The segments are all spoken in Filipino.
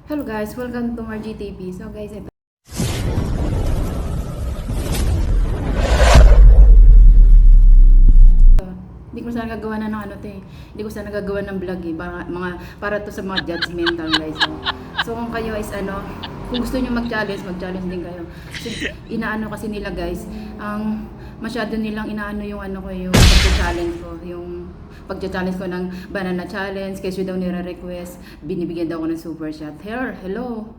Hello guys, welcome to our GTP. So guys, ito. Hindi ko sana gagawa na ng ano to eh. Hindi ko sana gagawa ng vlog eh. Para to sa mga judgmental guys. So kung kayo is ano, kung gusto niyo mag-challenge din kayo. Kasi inaano kasi nila guys, ang masyado nilang inaano yung ano ko, yung pag-challenge ko, yung pag-challenge ko ng banana challenge, kasi daw nire-request, binibigyan daw ako ng super shot. Hello,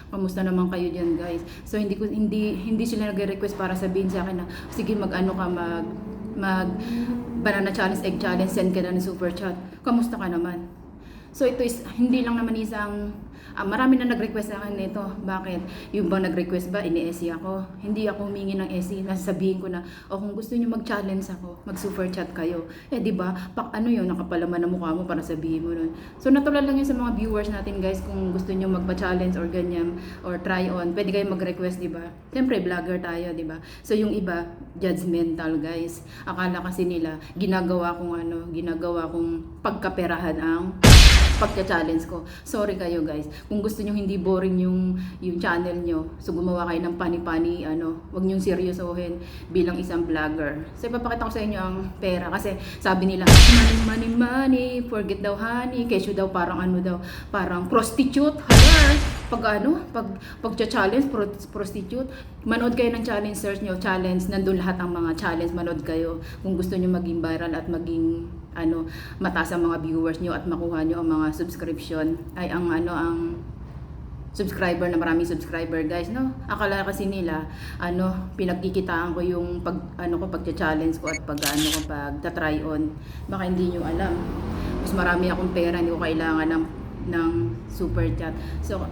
kamusta naman kayo diyan guys? So hindi sila nagre-request para sabihin sa akin na sige mag-ano ka, mag banana challenge, egg challenge, send ka na ng super chat. Kamusta ka naman? So ito is hindi lang naman isang marami na nag-request sa akin nito. Bakit? Yung bang nag-request ba, ini-SC ako? Hindi ako humingi ng SC. Nasasabihin ko na, kung gusto niyo mag-challenge ako, mag-super chat kayo. Eh, di ba? Ano yun, nakapalaman na mukha mo para sabihin mo nun. So, natural lang yun sa mga viewers natin, guys, kung gusto niyo magpa-challenge or ganyan, or try on, pwede kayo mag-request, di ba? Siyempre, vlogger tayo, di ba? So, yung iba, judgmental, guys. Akala kasi nila, ginagawa kong pagkaperahan ang pagka-challenge ko. Sorry kayo guys. Kung gusto niyo hindi boring yung channel niyo, so gumawa kayo ng pani-pani, wag niyo seryosohin bilang isang vlogger. So ipapakita ko sa inyo ang pera kasi sabi nila, money, forget daw honey, kesyo daw parang parang prostitute. Pag-challenge, prostitute. Manood kayo ng challenge, search nyo, challenge, nandun lahat ang mga challenge, manood kayo. Kung gusto nyo maging viral at maging, mataas ang mga viewers nyo at makuha nyo ang mga subscription, ay ang subscriber, na maraming subscriber guys, no? Akala kasi nila, pinagkikitaan ko yung pag-challenge ko at pag-try on. Baka hindi nyo alam. Mas marami akong pera, hindi ko kailangan ng super chat. So,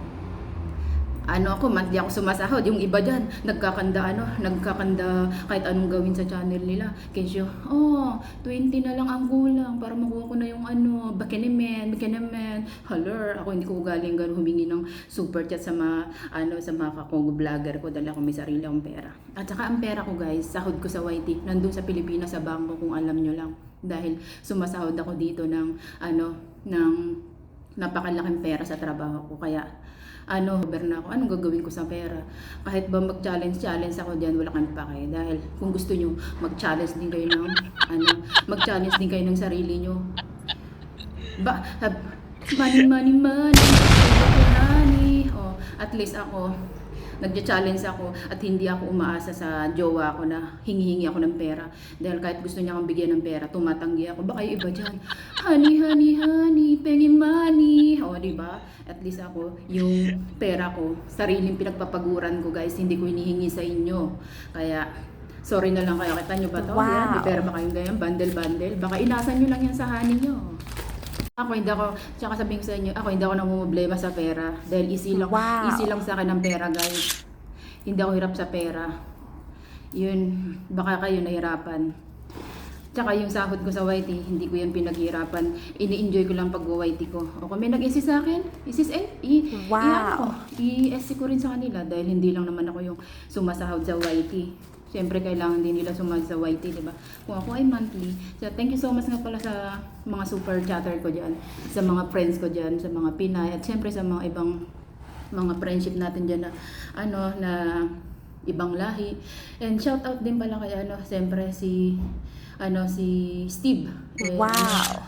monthly ako sumasahod. Yung iba dyan, nagkakanda kahit anong gawin sa channel nila. Kesyo, 20 na lang ang kulang para makuha ko na yung bakinemen. Ako hindi ko galing ganun humingi ng super chat sa mga kakong vlogger ko dahil ako may sarili akong pera. At saka ang pera ko guys, sahod ko sa YT, nandun sa Pilipinas sa bangko kung alam nyo lang. Dahil sumasahod ako dito ng napakalaking pera sa trabaho ko. Kaya berna ako, anong gagawin ko sa pera? Kahit ba mag-challenge ako diyan, wala kang pake. Dahil kung gusto nyo, mag-challenge din kayo ng sarili nyo. Money. At least ako, nagja-challenge ako at hindi ako umaasa sa jowa ko na hingi ako ng pera. Dahil kahit gusto niya akong bigyan ng pera, tumatanggi ako. Baka yung iba dyan, honey, pengi money. Diba? At least ako, yung pera ko, sariling pinagpapaguran ko guys, hindi ko hinihingi sa inyo. Kaya, sorry na lang kayo. Kita nyo ba to? Wow. Yan, may pera ba kayong ganyan? Bundle. Baka inasan nyo lang yan sa honey nyo. Tsaka sabihin ko sa inyo, hindi ako namumblema sa pera. Dahil easy lang sa akin ang pera guys. Hindi ako hirap sa pera. Yun, baka kayo nahirapan. Tsaka yung sahod ko sa YT, hindi ko yan pinaghirapan. Ini-enjoy ko lang pag-YT ko. O kung may nag-SC sa akin, i-SC ko rin sa kanila. Dahil hindi lang naman ako yung sumasahod sa YT. Siyempre, kailangan din nila sumahod sa YT, diba? Kung ako ay monthly. So, thank you so much nga pala sa mga super chatter ko dyan, sa mga friends ko dyan, sa mga Pinay, at siyempre sa mga ibang mga friendship natin dyan na ibang lahi. And shout out din pala kay siyempre si Steve. Wow.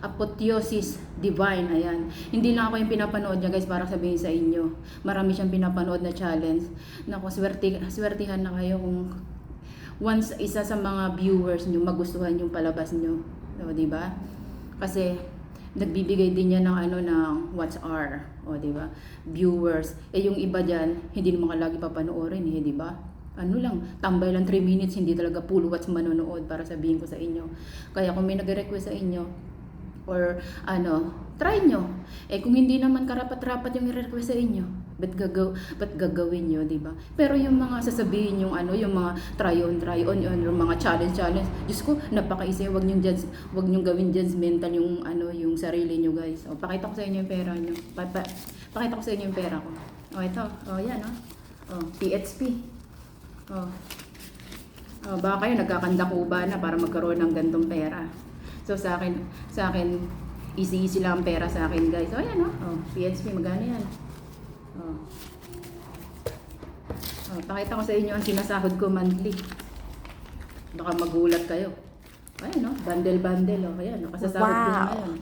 Apotheosis Divine, ayan. Hindi lang ako yung pinapanood niya guys para sabihin sa inyo. Marami siyang pinapanood na challenge. Naku, swertihan na kayo kung once isa sa mga viewers niyo magustuhan yung palabas niyo. So, di ba? Kasi nagbibigay din niya ng watch hour, di ba? Viewers. Yung iba diyan, hindi naman lagi papanoorin, di ba? Tambay lang 3 minutes, hindi talaga full watch manonood para sabihin ko sa inyo. Kaya kung may nag-request sa inyo, or try nyo. Kung hindi naman karapat-rapat yung i-request sa inyo, ba't gagawin nyo, diba? Pero yung mga sasabihin yung mga try on, yung mga challenge, Diyos ko, napaka-easy, wag nyong gawin judgmental yung sarili nyo, guys. Pakita ko sa inyo yung pera nyo. Pakita ko sa inyo yung pera ko. Ito. Yan, PHP. Baka kayo nagkakanda kuba na para magkaroon ng gantong pera. So sa akin easy lang ang pera sa akin guys. So ayan oh, PHP magkano yan? Oh. Pakita ko sa inyo ang sinasahod ko monthly. Baka magulat kayo. Ayan no, bundle oh. Ayan, nakasasahod ko na ngayon.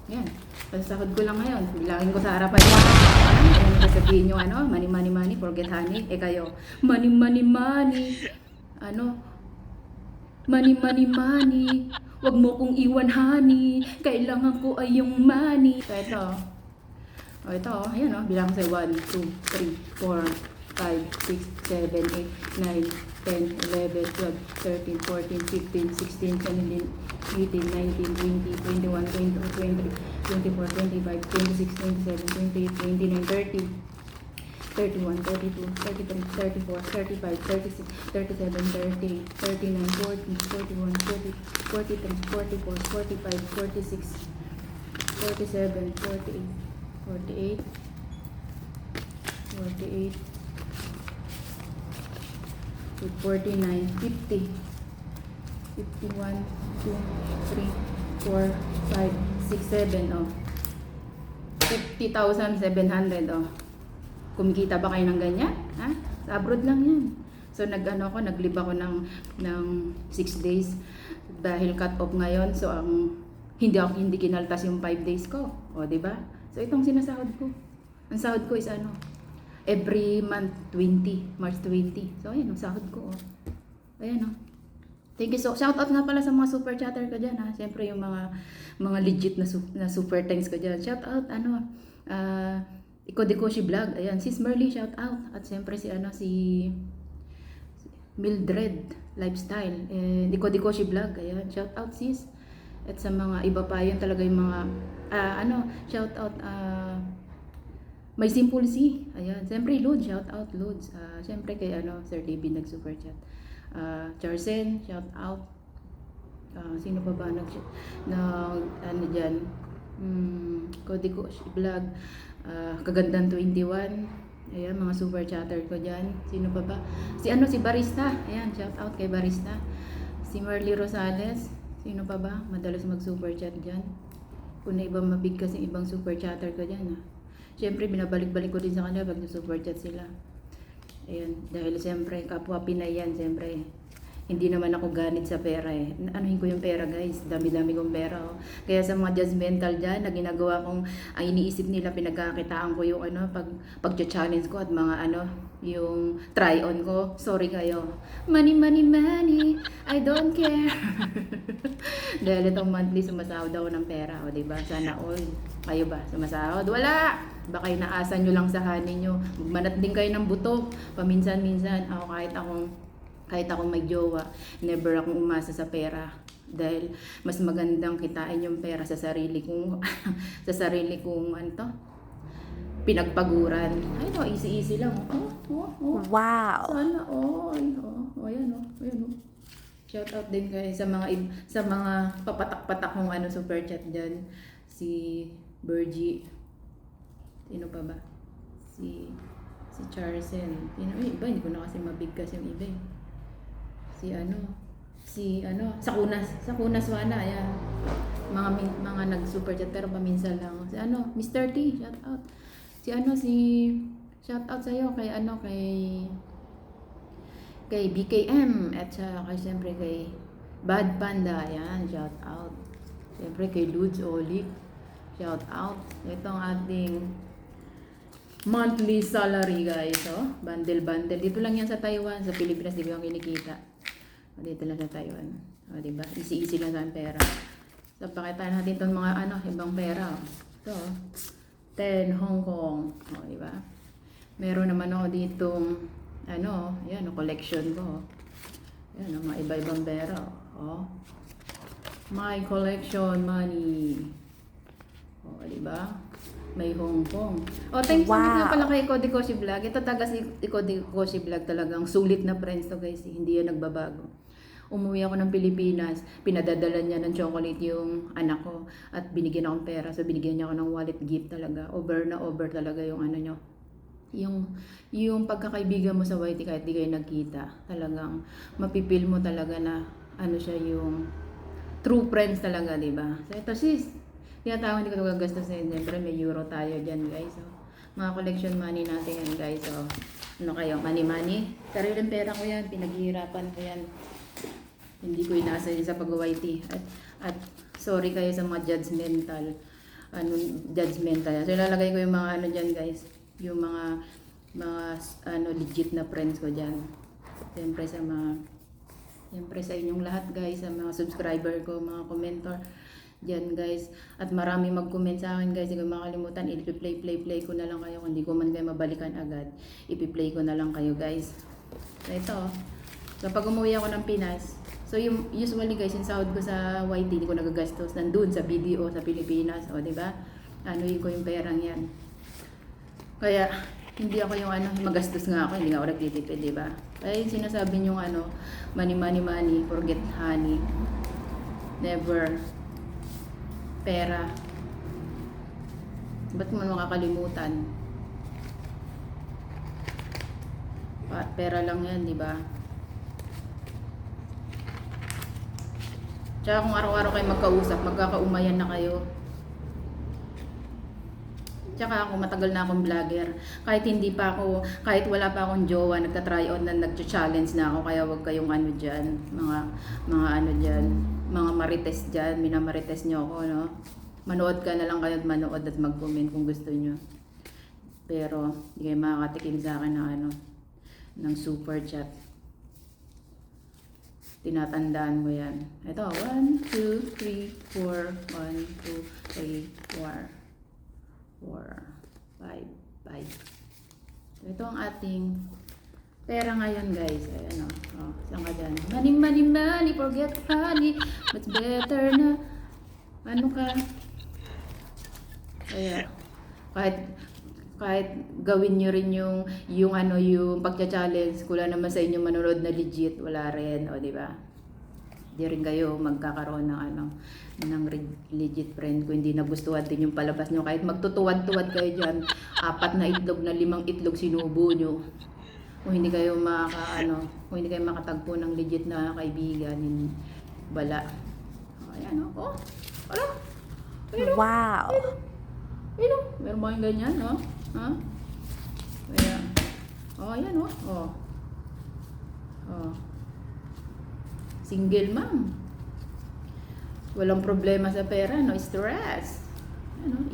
Yan, kasasahod ko lang ngayon. Bilangin ko sa harapan. Ayan, sasabihin nyo ano, money, forget honey. Eh kayo, money. Ano? Money. Wag mo kong iwan honey. Kailangan ko ay yung money. So ito. Ito, ayan o. Bilang ko sa 1, 2, 3, 4, 5, 6, 7, 8, 9, 10, 11, 12, 13, 14, 15, 16, 17, 18, 19, 20, 21, 22, 23, 24, 25, 26, 27, 28, 29, 30, 31, 32, 33, 34, 35, 36, 37, 38, 39, 40, 41, 40, 43, 44, 45, 46, 47, 48, 48, 49, 50, 51, 2, 3, 4, 5, 6, 7, oh. 50,700, oh. Kumikita ba kayo ng ganyan? Ha? Sa abroad lang yan. So naglib ako ng 6 days dahil cut off ngayon. So hindi kinaltas yung 5 days ko. O, di ba? So itong sinasahod ko. Ang sahod ko is every month 20, March 20. So ayan, ang sahod ko. Oh. Ayan oh. Thank you so. Shout out nga pala sa mga super chatter ko diyan ha. Siyempre yung mga legit na super thanks ko diyan. Shout out Iko Vlog. Ayan, Sis Merly shout out. At siyempre si Mildred Lifestyle. Iko Vlog. Ayan, shout out sis. At sa mga iba pa yun talaga yung mga shout out May Simple C. Ayan, siyempre Lods, shout out Lods. Siyempre kay Sir David nag super chat. Charsen, shout out. Sino pa ba diyan? Kodiko Vlog. Kagandang 21. Ayan, mga super chatter ko diyan. Sino pa ba? Si Barista. Ayan, shout out kay Barista. Si Merly Rosales. Sino pa ba? Madalas mag-super chat dyan. Kung na ibang mabigkas yung ibang super chatter ko dyan. Siyempre, binabalik-balik ko din sa kanila pag super chat sila. Ayan, dahil siyempre, kapwa Pinay yan, siyempre. Hindi naman ako ganit sa pera eh. Anuhin ko yung pera guys. Dami-dami kong pera. Oh. Kaya sa mga judgmental dyan, na ginagawa kong, ang iniisip nila, pinagkakitaan ko yung pag-challenge ko at mga yung try-on ko. Sorry kayo. Money, I don't care. Dahil itong monthly sumasahod ako ng pera. O diba? Sana all. Kayo ba? Sumasahod? Wala! Baka inaasan nyo lang sa hanin nyo. Magmanat din kayo ng buto. Paminsan-minsan. Ako kahit akong may jowa, never akong umasa sa pera. Dahil mas magandang kitain yung pera sa sarili kong pinagpaguran. Ay no, easy lang. Wow. Sana ayan oh. Shout out din kayo sa mga papatak-patak kong super chat diyan. Si Bergie. Sino pa ba? Si Charsen. Iba, hindi ko na kasi mabigkas yung iba eh. Sakunas Wana, ayan. Mga nag-super chat pero paminsan lang. Si Mr. T, shout out. Shout out sa'yo kay BKM at siyempre kay Bad Panda, ayan, shout out. Siyempre kay Ludes Olic, shout out. Ito ang ating monthly salary guys, bundle. Dito lang yan sa Taiwan, sa Pilipinas di ko yung kinikita. Dito lang sa Taiwan. Diba? Easy lang sa pera. So, pakita natin itong mga ibang pera. Ito, 10 Hong Kong. Diba? Meron naman ako ditong, yan, collection ko. Yan, mga iba-ibang pera. My collection money. Diba? May Hong Kong. Thanks nga pala kay Kodiko Vlog. Ito si Kodiko Vlog talagang sulit na friends to guys. Hindi yan nagbabago. Umuwi ako ng Pilipinas, pinadadala niya ng chocolate yung anak ko at binigyan akong pera. So binigyan niya ako ng wallet gift talaga. Over talaga yung nyo. Yung pagkakaibigan mo sa YT kahit di kayo nagkita. Talagang mapipil mo talaga na siya yung true friends talaga, di ba? So ito sis, tinatawag hindi ko ito gagastos na yun. Siyempre may euro tayo dyan guys. So, mga collection money natin yan guys. So, ano kayo, money. Sariling pera ko yan, pinaghihirapan ko yan. Hindi ko inasa sa pag-YT. At sorry kayo sa mga judgmental. So ilalagay ko yung mga ano dyan guys. Yung mga legit na friends ko dyan. Siyempre sa inyong lahat guys, sa mga subscriber ko, mga commenter dyan guys. At marami mag-comment sa akin guys. Hindi ko makalimutan, i-play ko na lang kayo. Kung hindi ko man kayo mabalikan agad, i-play ko na lang kayo guys. So ito, kapag umuwi ako ng Pinas, so yung usually guys, yung sahod ko sa YT, hindi ko nagagastos. Nandun sa BDO sa Pilipinas, o diba? Yun ko yung perang yan. Kaya, hindi ako yung magastos nga ako, hindi nga ako nagtitipid, diba? Kaya yung sinasabi yung money, forget honey. Never. Pera. Ba't mo makakalimutan? Pera lang yan, diba? Tsaka kung araw-araw kayo magkausap, magkakaumayan na kayo. Tsaka ako, matagal na akong vlogger. Kahit wala pa akong jowa, nagka-try on na nag-challenge na ako. Kaya wag kayong dyan, mga marites dyan, minamarites nyo ako, no? Manood ka na lang kayo at manood at mag-comment kung gusto nyo. Pero, hindi kayo makakatikim sa akin ng super chat. Tinatandaan mo yan. Ito, 1, 2, 3, 4, 1, 2, 3, 4, 5. So, ito ang ating pera ngayon guys. Ayan o. Saan ka dyan? Money, forget honey. Much better na. Ano ka? Kaya, kahit gawin nyo rin yung pagcha-challenge, wala naman sa inyo manonood na legit, wala rin, o di ba? Di rin kayo magkakaroon ng legit friend kung hindi nagustuhan din yung palabas nyo. Kahit magtutuwad-tuwad kayo dyan, 4 na itlog na 5 itlog sinubo nyo. Kung hindi kayo makatagpo ng legit na kaibigan, bala. Ayan o. Oh, ano? Wow. Meron ba yung ganyan, no? Ha? Ayan. Ayan, Single mom. Walang problema sa pera, no stress.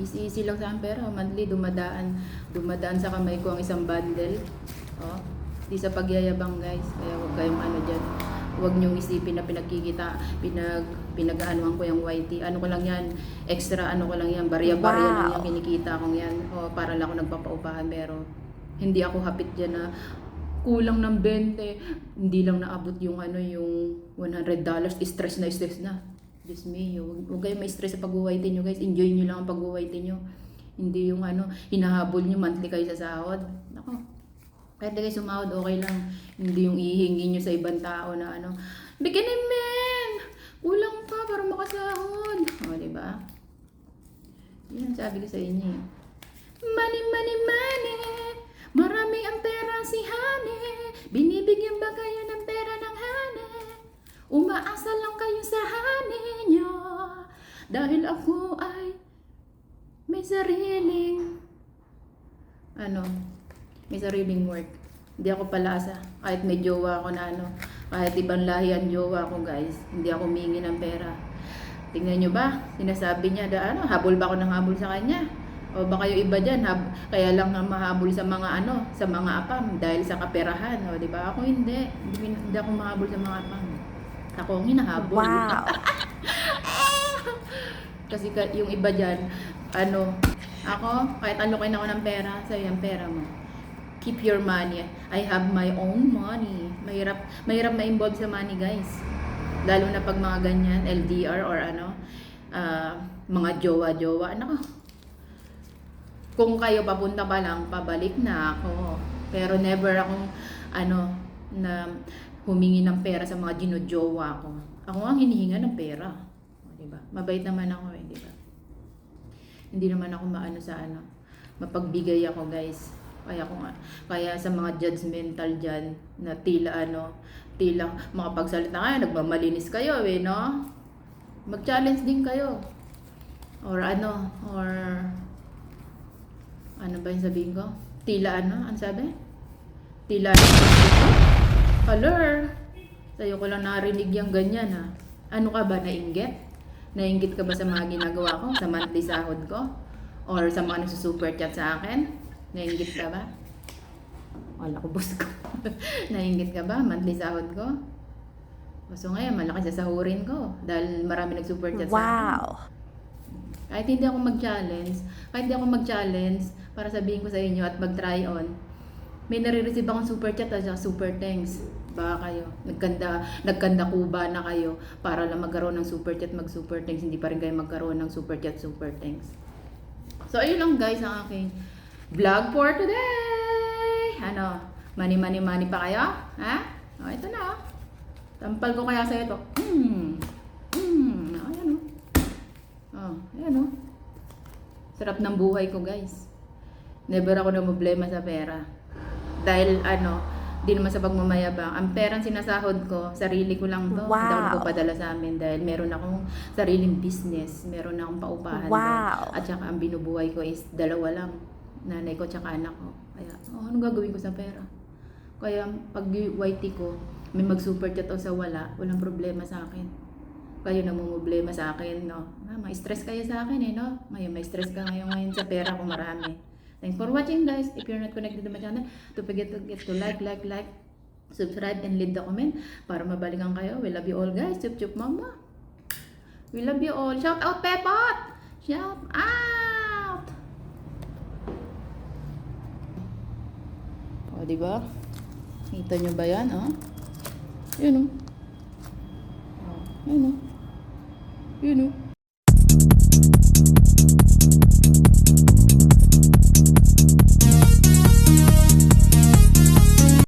Easy lang sa pera. Monthly, dumadaan sa kamay ko ang isang bundle. Di sa pagyayabang, guys. Kaya huwag kayong dyan. Huwag niyong isipin na pinag-aanuhan ko yung YT. Ko lang yan, extra ko lang yan, barya-barya lang yung kinikita kong yan. Para lang ako nagpapaupahan, pero hindi ako hapit dyan na kulang ng 20. Hindi lang naabot yung $100. Stress na. Diyos me, huwag kayong may stress sa pag-YT nyo guys. Enjoy nyo lang ang pag-YT nyo. Hindi yung hinahabol nyo monthly kayo sa sahod. Nako. Kahit na kayo sumahod, okay lang. Hindi yung ihingi nyo sa ibang tao na bigyan men! Kulang pa para makasahod. Diba? Yan ang sabi ko sa inyo. Money. Marami ang pera si Hane. Binibigyan ba kayo ng pera ng Hane? Umaasa lang kayo sa Hane nyo. Dahil ako ay may sariling may sariling work. Hindi ako palasa. Kahit may jowa ako kahit ibang lahi ang jowa ko guys, hindi ako humingi ng pera. Tingnan nyo ba? Sinasabi niya, habol ba ako ng habol sa kanya? O ba kayo iba dyan, kaya lang mahabol sa mga sa mga apam dahil sa kaperahan, o di ba? Ako hindi ako mahabol sa mga apam. Ako ang hinahabol. Wow. Kasi yung iba dyan, ako, kahit alokin ako ng pera, sa'yo yung pera mo. Keep your money. I have my own money. Mahirap ma-involve sa money, guys. Lalo na pag mga ganyan, LDR or mga jowa-jowa. Nako. Kung kayo papunta pa lang, pabalik na ako. Pero never akong na humingi ng pera sa mga ginojowa ko. Ako ang hinihinga ng pera. Diba? Mabait naman ako diba? Hindi naman ako mapagbigay ako, guys. Kaya sa mga judgmental dyan na tila makapagsalita kayo, nagmamalinis kayo no? Mag-challenge din kayo. Or ano ba yung sabihin ko? Tila ano? Ano sabi? Tila ano? Color. Sa'yo ko lang narinig yung ganyan ha. Ano ka ba? Nainggit? Nainggit ka ba sa mga ginagawa ko? Sa monthly sahod ko? Or sa mga nagsusuper chat sa akin? Nainggit ka ba? Wala ko boss ko. Nainggit ka ba? Monthly sahod ko? So ngayon, malaki sasahurin ko. Dahil marami nagsuper chat sa akin. Wow. Kahit hindi ako mag-challenge, para sabihin ko sa inyo at mag-try on, may nare-receive akong super chat at super thanks. Baka kayo, nagkanda kuba na kayo para lang magkaroon ng super chat, mag-super thanks, hindi pa rin kayo magkaroon ng super chat, super thanks. So, ayun lang guys ang aking vlog for today. Ano, money pa kayo? Ha? O, ito na. Tampal ko kaya sa'yo ito. Ayan o. Oh, ayan o. Sarap ng buhay ko guys. Never ako na problema sa pera. Dahil di naman sa pagmamayabang. Ang perang sinasahod ko, sarili ko lang to. Wow. Hindi ako nagpapadala sa amin dahil meron akong sariling business. Meron akong paupahan. Wow. At saka ang binubuhay ko is 2 lang. Nanay ko tsaka anak ko. Kaya, anong gagawin ko sa pera? Kaya pag YT ko, may mag-super chat o sa walang problema sa akin. Kayo namumblema sa akin, no? May stress kayo sa akin, no? Ngayon, may stress ka ngayon sa pera ko marami. Thanks for watching, guys. If you're not connected to my channel, don't forget to like, subscribe, and leave the comment para mabalikan kayo. We love you all, guys. Chup chup mama. We love you all. Shout out, Pepot! Shout out! O, diba? Kita nyo ba yan, Yun, Yun,